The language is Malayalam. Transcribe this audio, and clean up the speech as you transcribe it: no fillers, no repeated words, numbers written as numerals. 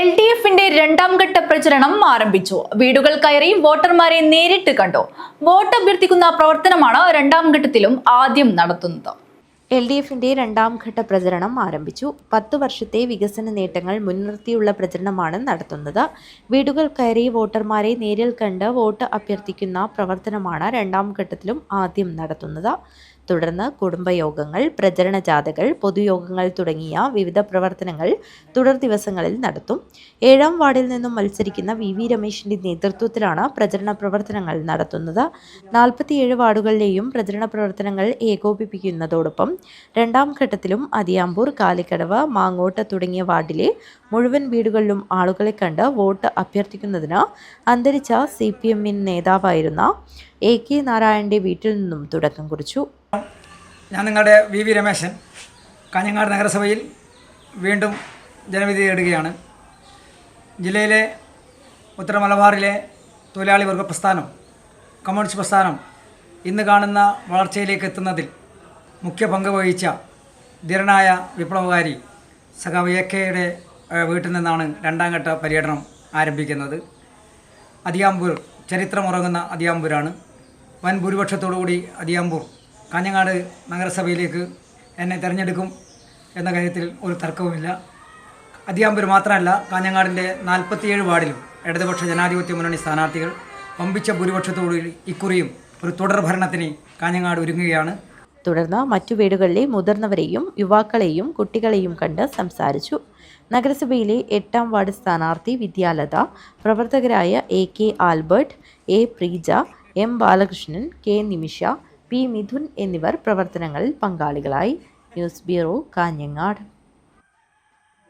LDFിന്റെ രണ്ടാം ഘട്ട പ്രചരണം ആരംഭിച്ചു. വീടുകൾ കയറി വോട്ടർമാരെ നേരിട്ട് കണ്ടു. വോട്ട് അഭ്യർത്ഥിക്കുന്ന പ്രവർത്തനമാണ് രണ്ടാം ഘട്ടത്തിലും ആദ്യം നടത്തുന്നത്. LDFിന്റെ രണ്ടാം ഘട്ട പ്രചരണം ആരംഭിച്ചു. 10 വർഷത്തെ വികസന നേട്ടങ്ങൾ മുൻനിർത്തിയുള്ള പ്രചരണമാണ് നടത്തുന്നത്. വീടുകൾ കയറി വോട്ടർമാരെ നേരിൽ കണ്ട് വോട്ട് അഭ്യർത്ഥിക്കുന്ന പ്രവർത്തനമാണ് രണ്ടാം ഘട്ടത്തിലും ആദ്യം നടത്തുന്നത്. തുടർന്ന് കുടുംബയോഗങ്ങൾ, പ്രചരണ ജാഥകൾ, പൊതുയോഗങ്ങൾ തുടങ്ങിയ വിവിധ പ്രവർത്തനങ്ങൾ തുടർ ദിവസങ്ങളിൽ നടത്തും. 7ാം വാർഡിൽ നിന്നും മത്സരിക്കുന്ന VV രമേശിന്റെ നേതൃത്വത്തിലാണ് പ്രചരണ പ്രവർത്തനങ്ങൾ നടത്തുന്നത്. 47 വാർഡുകളിലെയും പ്രചരണ പ്രവർത്തനങ്ങൾ ഏകോപിപ്പിക്കുന്നതോടൊപ്പം രണ്ടാം ഘട്ടത്തിലും അതിയാമ്പൂർ, കാലിക്കടവ്, മാങ്ങോട്ട് തുടങ്ങിയ വാർഡിലെ മുഴുവൻ വീടുകളിലും ആളുകളെ കണ്ട് വോട്ട് അഭ്യർത്ഥിക്കുന്നതിന് അന്തരിച്ച CPM നേതാവായിരുന്ന AK നാരായണന്റെ വീട്ടിൽ നിന്നും തുടക്കം കുറിച്ചു. ഞാൻ നിങ്ങളുടെ VV രമേശൻ കാഞ്ഞങ്ങാട് നഗരസഭയിൽ വീണ്ടും ജനവിധി തേടുകയാണ്. ജില്ലയിലെ ഉത്തര മലബാറിലെ തൊഴിലാളി വർഗ പ്രസ്ഥാനം, കമ്മ്യൂണിസ്റ്റ് പ്രസ്ഥാനം ഇന്ന് കാണുന്ന വളർച്ചയിലേക്ക് എത്തുന്നതിൽ മുഖ്യ പങ്ക് വഹിച്ച ധീരനായ വിപ്ലവകാരി സഖാവ് AKയുടെ വീട്ടിൽ നിന്നാണ് രണ്ടാം ഘട്ട പര്യടനം ആരംഭിക്കുന്നത്. അതിയാമ്പൂർ, ചരിത്രമുറങ്ങുന്ന അതിയാമ്പൂരാണ്. വൻ ഭൂരിപക്ഷത്തോടുകൂടി അതിയാമ്പൂർ കാഞ്ഞങ്ങാട് നഗരസഭയിലേക്ക് എന്നെ തിരഞ്ഞെടുക്കും എന്ന കാര്യത്തിൽ ഒരു തർക്കവുമില്ല. അതിയാമ്പൂർ മാത്രമല്ല, കാഞ്ഞങ്ങാടിൻ്റെ 47 വാർഡിലും ഇടതുപക്ഷ ജനാധിപത്യ മുന്നണി സ്ഥാനാർത്ഥികൾ വമ്പിച്ച ഭൂരിപക്ഷത്തോടുകൂടി ഇക്കുറിയും ഒരു തുടർ ഭരണത്തിന് കാഞ്ഞങ്ങാട് ഒരുങ്ങുകയാണ്. തുടർന്ന് മറ്റു വീടുകളിലെ മുതിർന്നവരെയും യുവാക്കളെയും കുട്ടികളെയും കണ്ട് സംസാരിച്ചു. നഗരസഭയിലെ 8ാം വാർഡ് സ്ഥാനാർത്ഥി വിദ്യാലത, പ്രവർത്തകരായ AK Albert, A Preeja, M Balakrishnan, K Nimisha, P Mithun എന്നിവർ പ്രവർത്തനങ്ങളിൽ പങ്കാളികളായി. News bureau, Kanhangad.